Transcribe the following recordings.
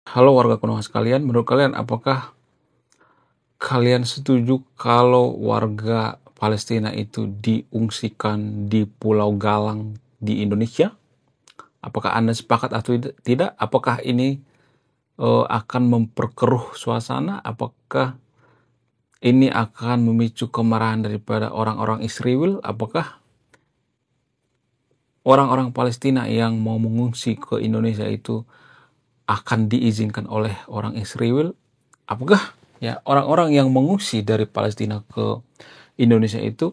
Halo warga Konoha sekalian, menurut kalian apakah kalian setuju kalau warga Palestina itu diungsikan di Pulau Galang di Indonesia? Apakah Anda sepakat atau tidak? Apakah ini akan memperkeruh suasana? Apakah ini akan memicu kemarahan daripada orang-orang Israel? Apakah orang-orang Palestina yang mau mengungsi ke Indonesia itu akan diizinkan oleh orang Israel? Apakah ya orang-orang yang mengungsi dari Palestina ke Indonesia itu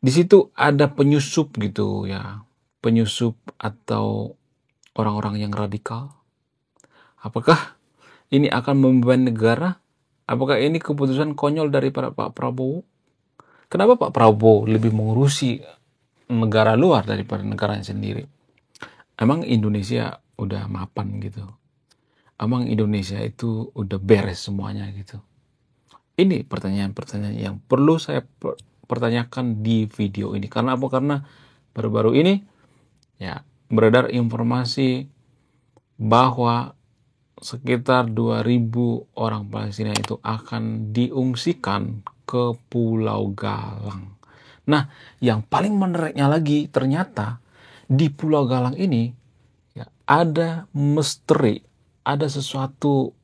di situ ada penyusup gitu ya, penyusup atau orang-orang yang radikal? Apakah ini akan membeban negara? Apakah ini keputusan konyol daripada Pak Prabowo? Kenapa Pak Prabowo lebih mengurusi negara luar daripada negaranya sendiri? Emang Indonesia udah mapan gitu? Emang Indonesia itu udah beres semuanya gitu? Ini pertanyaan-pertanyaan yang perlu saya pertanyakan di video ini. Karena apa? Karena baru-baru ini ya beredar informasi bahwa sekitar 2.000 orang Palestina itu akan diungsikan ke Pulau Galang. Nah, yang paling menariknya lagi ternyata di Pulau Galang ini ya, ada misteri, ada sesuatu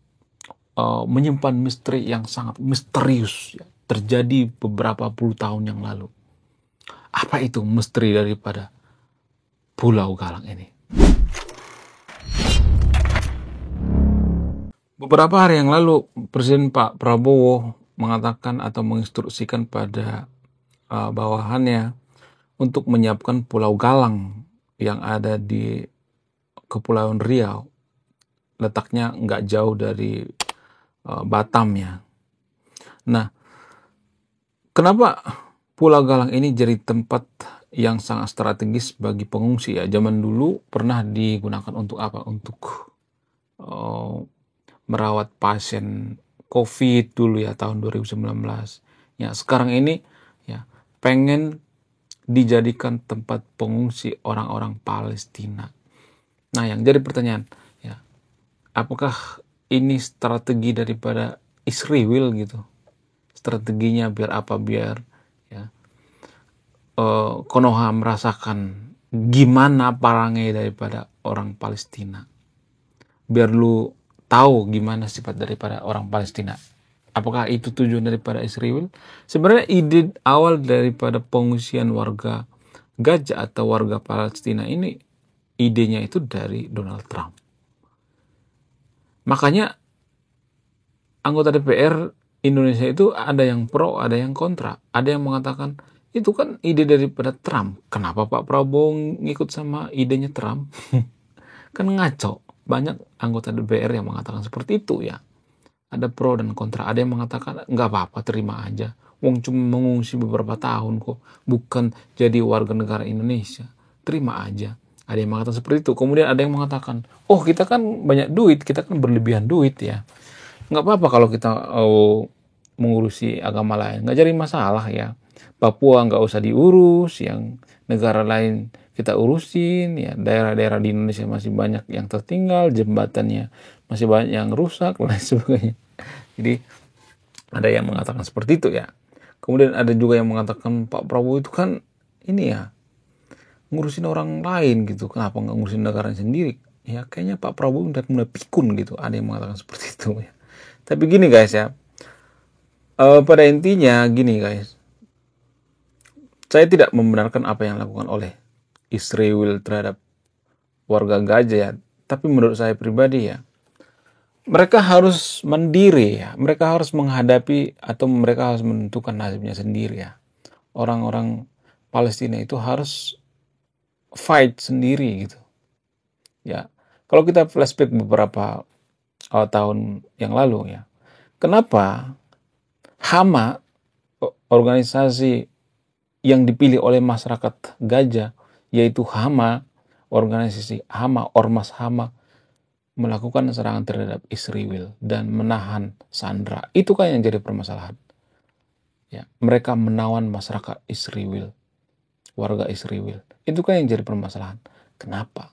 menyimpan misteri yang sangat misterius ya, terjadi beberapa puluh tahun yang lalu. Apa itu misteri daripada Pulau Galang ini? Beberapa hari yang lalu, Presiden Pak Prabowo mengatakan atau menginstruksikan pada bawahannya untuk menyiapkan Pulau Galang yang ada di Kepulauan Riau. Letaknya nggak jauh dari Batam ya. Nah, kenapa Pulau Galang ini jadi tempat yang sangat strategis bagi pengungsi ya? Zaman dulu pernah digunakan untuk apa? Untuk merawat pasien COVID dulu ya tahun 2019. Ya, sekarang ini ya pengen dijadikan tempat pengungsi orang-orang Palestina. Nah, yang jadi pertanyaan ya, apakah ini strategi daripada Israel gitu? Strateginya biar apa? Biar ya Konoha merasakan gimana perangai daripada orang Palestina. Biar lu tahu gimana sifat daripada orang Palestina. Apakah itu tujuan daripada Israel? Sebenarnya ide awal daripada pengungsian warga Gaza atau warga Palestina ini, idenya itu dari Donald Trump. Makanya anggota DPR Indonesia itu ada yang pro, ada yang kontra. Ada yang mengatakan, itu kan ide daripada Trump. Kenapa Pak Prabowo ngikut sama idenya Trump? Kan ngaco. Banyak anggota DPR yang mengatakan seperti itu ya. Ada pro dan kontra. Ada yang mengatakan nggak apa-apa, terima aja. Wong cuma mengungsi beberapa tahun kok, bukan jadi warga negara Indonesia. Terima aja. Ada yang mengatakan seperti itu. Kemudian ada yang mengatakan, oh kita kan banyak duit, kita kan berlebihan duit ya. Nggak apa-apa kalau kita mengurusi agama lain. Nggak jadi masalah ya. Papua nggak usah diurus, yang negara lain kita urusin ya. Daerah-daerah di Indonesia masih banyak yang tertinggal, jembatannya masih banyak yang rusak dan lain sebagainya. Jadi ada yang mengatakan seperti itu ya. Kemudian ada juga yang mengatakan Pak Prabowo itu kan ini ya ngurusin orang lain gitu. Kenapa nggak ngurusin negaranya sendiri? Ya kayaknya Pak Prabowo udah mulai pikun gitu. Ada yang mengatakan seperti itu ya. Tapi gini guys ya. Pada intinya gini guys. Saya tidak membenarkan apa yang dilakukan oleh Israel terhadap warga Gaza ya. Tapi menurut saya pribadi ya, mereka harus mandiri ya. Mereka harus menghadapi atau mereka harus menentukan nasibnya sendiri ya. Orang-orang Palestina itu harus fight sendiri gitu. Ya. Kalau kita flashback beberapa tahun yang lalu ya. Kenapa Hama, organisasi yang dipilih oleh masyarakat Gaza, yaitu Hama, organisasi Hama, Ormas Hama, melakukan serangan terhadap Israel dan menahan Sandra. Itu kan yang jadi permasalahan. Ya, mereka menawan masyarakat Israel, warga Israel. Itu kan yang jadi permasalahan. Kenapa?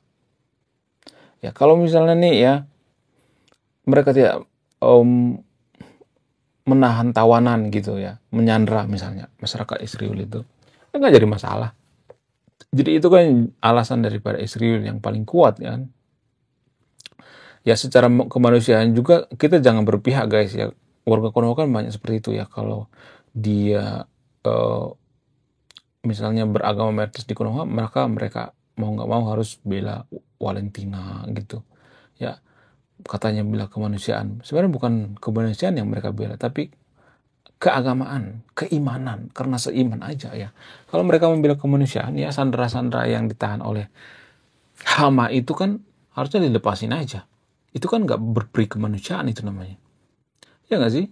Ya, kalau misalnya nih ya, mereka tidak menahan tawanan gitu ya, menyandra misalnya masyarakat Israel itu, nggak jadi masalah. Jadi itu kan alasan daripada Israel yang paling kuat kan. Ya secara kemanusiaan juga kita jangan berpihak guys ya. Warga Konoha kan banyak seperti itu ya. Kalau dia misalnya beragama mayoritas di Konoha, mereka mau nggak mau harus bela Valentina gitu. Ya katanya bela kemanusiaan. Sebenarnya bukan kemanusiaan yang mereka bela, tapi keagamaan, keimanan, karena seiman aja ya. Kalau mereka membela kemanusiaan, ya sandera-sandera yang ditahan oleh Hama itu kan harusnya dilepasin aja. Itu kan nggak berperi kemanusiaan itu namanya. Ya nggak sih?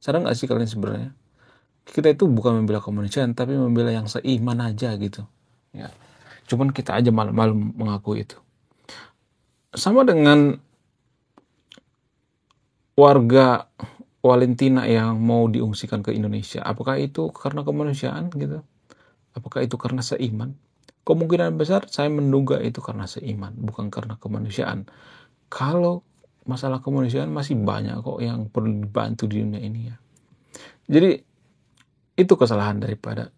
Sadar nggak sih kalian sebenarnya? Kita itu bukan membela kemanusiaan, tapi membela yang seiman aja gitu. Ya. Cuman kita aja malu-malu mengakui itu. Sama dengan warga Valentina yang mau diungsikan ke Indonesia. Apakah itu karena kemanusiaan gitu? Apakah itu karena seiman? Kemungkinan besar saya menduga itu karena seiman, bukan karena kemanusiaan. Kalau masalah kemanusiaan masih banyak kok yang perlu dibantu di dunia ini ya. Jadi itu kesalahan daripada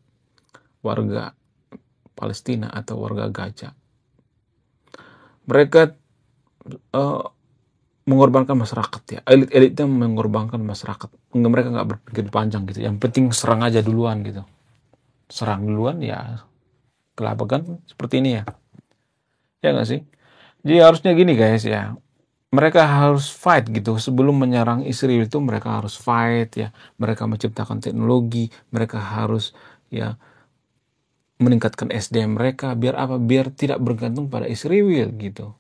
warga Palestina atau warga Gaza. Mereka mengorbankan masyarakat ya. Elit-elitnya mengorbankan masyarakat. Mereka nggak berpikir panjang gitu. Yang penting serang aja duluan gitu. Serang duluan ya kelabakan seperti ini ya. Ya nggak sih? Jadi harusnya gini guys ya. Mereka harus fight gitu. Sebelum menyerang Israel itu mereka harus fight ya. Mereka menciptakan teknologi. Mereka harus ya meningkatkan SDM mereka. Biar apa? Biar tidak bergantung pada Israel gitu.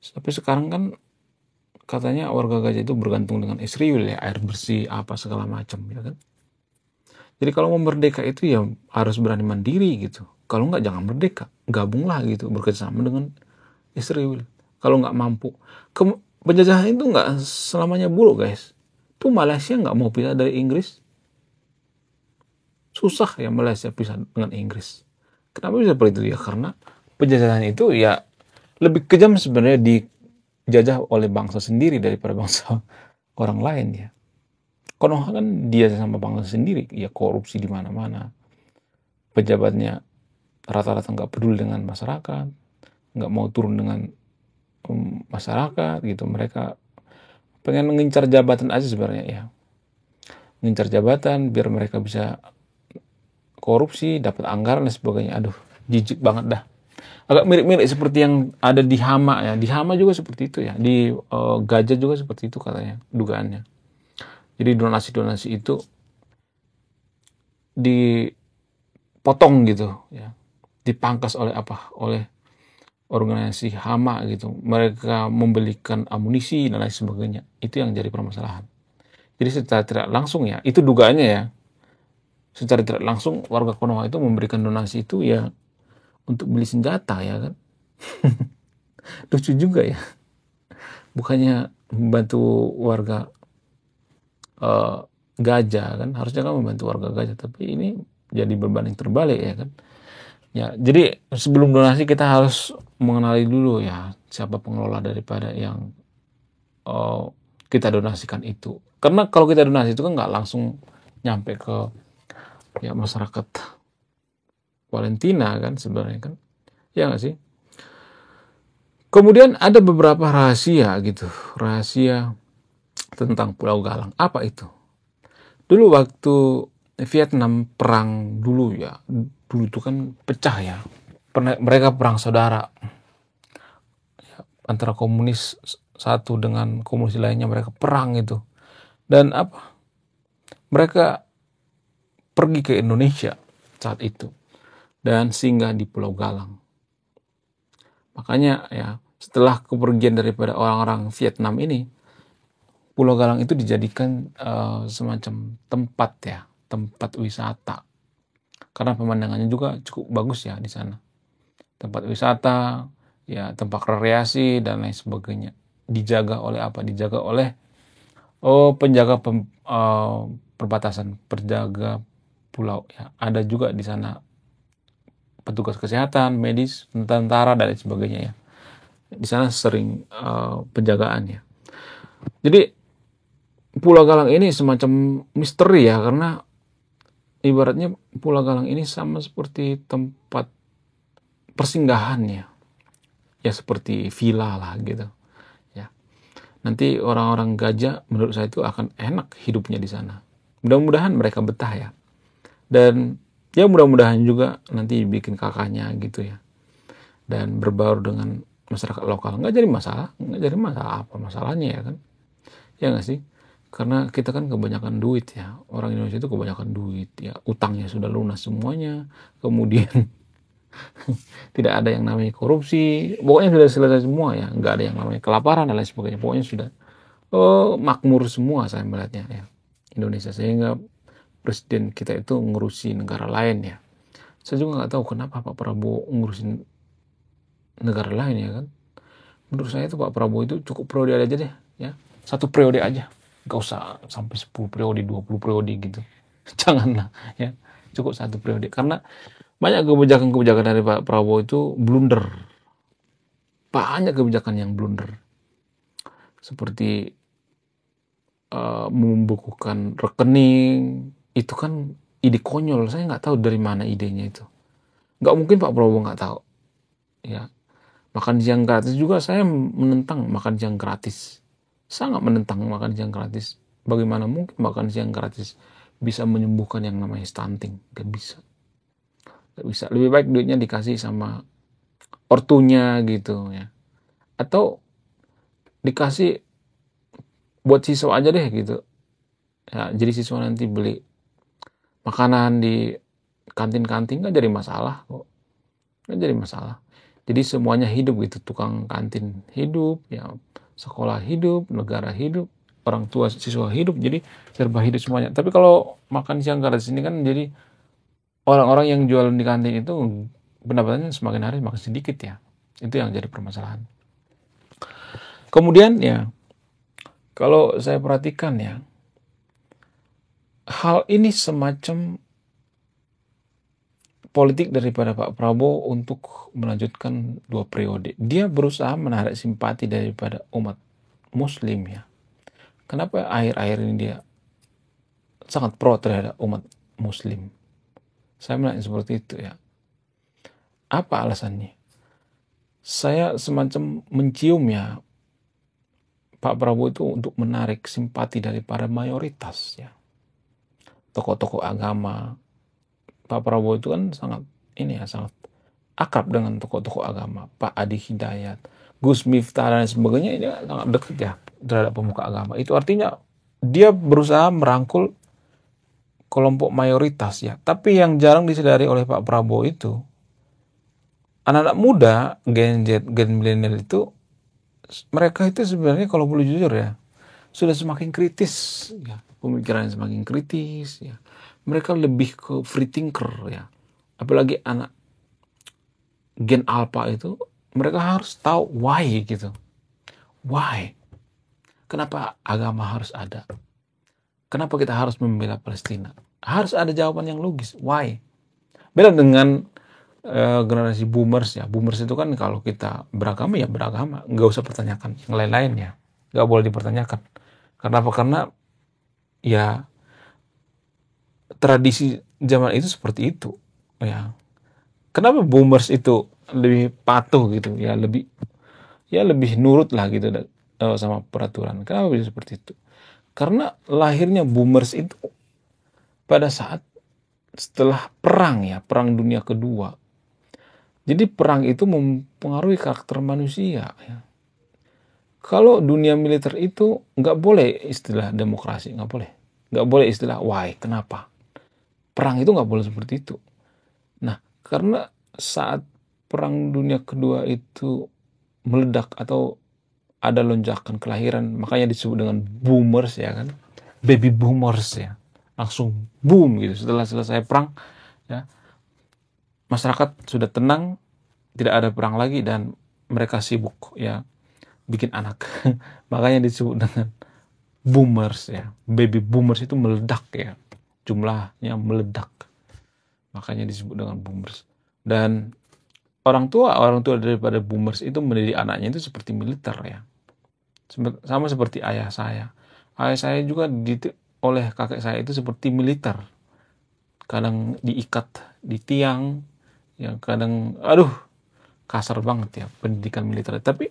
Tapi sekarang kan katanya warga Gaza itu bergantung dengan Israel ya. Air bersih apa segala macam ya kan. Jadi kalau mau merdeka itu ya harus berani mandiri gitu. Kalau nggak jangan merdeka. Gabunglah gitu. Bekerjasama dengan Israel. Kalau nggak mampu, penjajahan itu nggak selamanya buruk guys. Tuh Malaysia nggak mau pisah dari Inggris, susah ya Malaysia pisah dengan Inggris. Kenapa bisa seperti itu ya? Karena penjajahan itu ya lebih kejam sebenarnya dijajah oleh bangsa sendiri daripada bangsa orang lain ya. Konoha kan dia sama bangsa sendiri, ya korupsi di mana-mana. Pejabatnya rata-rata nggak peduli dengan masyarakat, nggak mau turun dengan masyarakat gitu. Mereka pengen mengincar jabatan aja sebenarnya ya, mengincar jabatan biar mereka bisa korupsi, dapat anggaran dan sebagainya. Aduh, jijik banget dah. Agak mirip-mirip seperti yang ada di Hama ya. Di Hama juga seperti itu ya. Di Gaza juga seperti itu katanya, dugaannya. Jadi donasi-donasi itu dipotong gitu ya, dipangkas oleh apa? Oleh organisasi Hama gitu. Mereka membelikan amunisi dan lain sebagainya. Itu yang jadi permasalahan. Jadi secara tidak langsung ya, itu dugaannya ya. Secara tidak langsung warga Konoha itu memberikan donasi itu ya untuk beli senjata ya kan. Lucu juga ya. Bukannya membantu warga Gaza kan, harusnya kan membantu warga Gaza, tapi ini jadi berbanding terbalik ya kan. Ya, jadi sebelum donasi kita harus mengenali dulu ya siapa pengelola daripada yang kita donasikan itu. Karena kalau kita donasi itu kan nggak langsung nyampe ke ya masyarakat Valentina kan sebenarnya kan. Ya nggak sih? Kemudian ada beberapa rahasia gitu. Rahasia tentang Pulau Galang. Apa itu? Dulu waktu Vietnam perang dulu ya. Dulu itu kan pecah ya. Mereka perang saudara. Antara komunis satu dengan komunis lainnya, mereka perang itu. Dan apa? Mereka pergi ke Indonesia saat itu. Dan singgah di Pulau Galang. Makanya ya setelah kepergian daripada orang-orang Vietnam ini, Pulau Galang itu dijadikan semacam tempat ya, tempat wisata. Karena pemandangannya juga cukup bagus ya di sana. Tempat wisata, ya tempat rekreasi dan lain sebagainya. Dijaga oleh apa? Dijaga oleh penjaga perbatasan, penjaga pulau ya. Ada juga di sana petugas kesehatan, medis, tentara dan lain sebagainya ya. Di sana sering penjagaan ya. Jadi Pulau Galang ini semacam misteri ya, karena ibaratnya Pulau Galang ini sama seperti tempat persinggahannya, ya seperti villa lah gitu. Ya, nanti orang-orang Gajah menurut saya itu akan enak hidupnya di sana. Mudah-mudahan mereka betah ya. Dan ya mudah-mudahan juga nanti bikin kakaknya gitu ya. Dan berbaur dengan masyarakat lokal. Nggak jadi masalah. Nggak jadi masalah. Apa masalahnya ya kan? Ya nggak sih? Karena kita kan kebanyakan duit ya. Orang Indonesia itu kebanyakan duit ya. Utangnya sudah lunas semuanya. Kemudian tidak ada yang namanya korupsi. Pokoknya sudah selesai semua ya. Nggak ada yang namanya kelaparan dan lain sebagainya. Pokoknya sudah makmur semua saya melihatnya ya. Indonesia. Sehingga presiden kita itu ngurusi negara lain ya. Saya juga nggak tahu kenapa Pak Prabowo ngurusin negara lain ya kan. Menurut saya itu Pak Prabowo itu cukup periode aja deh ya. Satu periode aja. Gak usah sampai 10 periode, 20 periode gitu. Janganlah ya. Cukup satu periode. Karena banyak kebijakan-kebijakan dari Pak Prabowo itu blunder. Banyak kebijakan yang blunder. Seperti membukukan rekening. Itu kan ide konyol. Saya nggak tahu dari mana idenya itu. Nggak mungkin Pak Prabowo nggak tahu. Ya, makan siang gratis juga saya menentang makan siang gratis. Sangat menentang makan siang gratis. Bagaimana mungkin makan siang gratis bisa menyembuhkan yang namanya stunting? Gak bisa. Gak bisa. Lebih baik duitnya dikasih sama ortunya gitu ya. Atau dikasih buat siswa aja deh gitu. Ya, jadi siswa nanti beli makanan di kantin-kantin gak jadi masalah kok. Gak jadi masalah. Jadi semuanya hidup gitu, tukang kantin hidup, ya sekolah hidup, negara hidup, orang tua siswa hidup, jadi serba hidup semuanya. Tapi kalau makan siang gratis ini kan jadi orang-orang yang jual di kantin itu pendapatannya semakin hari semakin sedikit ya. Itu yang jadi permasalahan. Kemudian ya, kalau saya perhatikan ya, hal ini semacam politik daripada Pak Prabowo untuk melanjutkan 2 periode. Dia berusaha menarik simpati daripada umat Muslim ya. Kenapa akhir-akhir ini dia sangat pro terhadap umat Muslim? Saya melihat seperti itu ya. Apa alasannya? Saya semacam mencium ya Pak Prabowo itu untuk menarik simpati daripada mayoritas ya. Tokoh-tokoh agama. Pak Prabowo itu kan sangat akrab dengan tokoh-tokoh agama. Pak Adi Hidayat, Gus Miftah dan sebagainya, ini sangat dekat ya terhadap pemuka agama. Itu artinya dia berusaha merangkul kelompok mayoritas ya. Tapi yang jarang disadari oleh Pak Prabowo itu, anak-anak muda, Gen Z, Gen milenial itu, mereka itu sebenarnya kalau boleh jujur ya, sudah semakin kritis ya. Pemikiran semakin kritis ya. Mereka lebih ke free thinker ya. Apalagi anak Gen Alpha itu, mereka harus tahu why gitu. Why? Kenapa agama harus ada? Kenapa kita harus membela Palestina? Harus ada jawaban yang logis. Why? Beda dengan generasi boomers ya. Boomers itu kan kalau kita beragama ya beragama. Nggak usah pertanyakan yang lain-lain ya. Nggak boleh dipertanyakan. Kenapa? Karena ya tradisi zaman itu seperti itu ya. Kenapa boomers itu lebih patuh gitu ya, lebih nurut lah gitu sama peraturan. Kenapa bisa seperti itu? Karena lahirnya boomers itu pada saat setelah perang ya, perang dunia kedua. Jadi perang itu mempengaruhi karakter manusia ya. Kalau dunia militer itu nggak boleh istilah demokrasi, nggak boleh. Nggak boleh istilah why, kenapa. Perang itu nggak boleh seperti itu. Nah, karena saat perang dunia kedua itu meledak atau ada lonjakan kelahiran, makanya disebut dengan boomers ya kan, baby boomers ya, langsung boom gitu. Setelah selesai perang ya, masyarakat sudah tenang, tidak ada perang lagi dan mereka sibuk ya bikin anak. Makanya disebut dengan boomers ya, baby boomers itu meledak ya, jumlahnya meledak, makanya disebut dengan boomers. Dan orang tua daripada boomers itu mendidik anaknya itu seperti militer ya, Sama seperti ayah saya. Ayah saya juga dididik oleh kakek saya itu seperti militer. Kadang diikat di tiang, yang kadang, aduh, kasar banget ya pendidikan militer. Tapi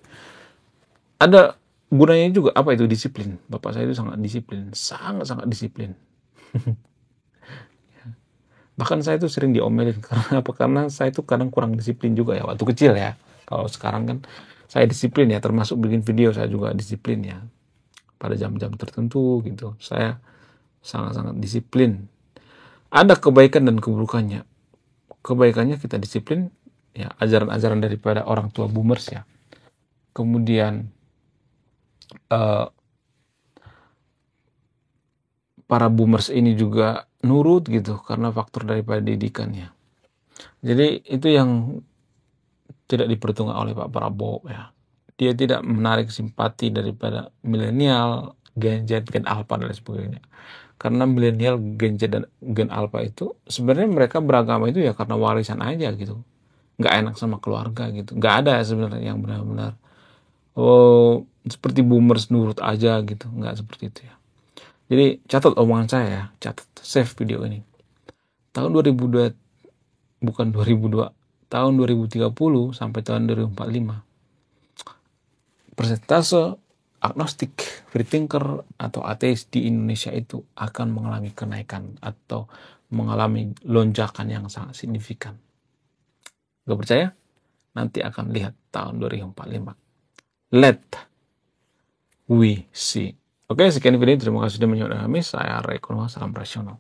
ada gunanya juga. Apa itu disiplin? Bapak saya itu sangat disiplin, sangat disiplin. Bahkan saya itu sering diomelin karena apa? Karena saya itu kadang kurang disiplin juga ya waktu kecil ya. Kalau sekarang kan saya disiplin ya, termasuk bikin video saya juga disiplin ya. Pada jam-jam tertentu gitu, saya sangat-sangat disiplin. Ada kebaikan dan keburukannya. Kebaikannya kita disiplin, ya ajaran-ajaran daripada orang tua boomers ya. Kemudian para boomers ini juga nurut gitu karena faktor daripada didikannya. Jadi itu yang tidak diperhitungkan oleh Pak Prabowo ya. Dia tidak menarik simpati daripada milenial, Gen Z, Gen Alpha dan lain sebagainya. Karena milenial, Gen Z dan Gen Alpha itu sebenarnya mereka beragama itu ya karena warisan aja gitu. Nggak enak sama keluarga gitu. Nggak ada sebenarnya yang benar-benar seperti boomers nurut aja gitu. Nggak seperti itu ya. Jadi catat omongan saya ya, catat, save video ini. Tahun 2002, bukan 2002, tahun 2030 sampai tahun 2045. Persentase agnostik, free thinker, atau ateis di Indonesia itu akan mengalami kenaikan atau mengalami lonjakan yang sangat signifikan. Gak percaya? Nanti akan lihat tahun 2045. Let we see. Oke, sekian video. Terima kasih sudah menonton kami. Saya Ray Kurniawan, salam rasional.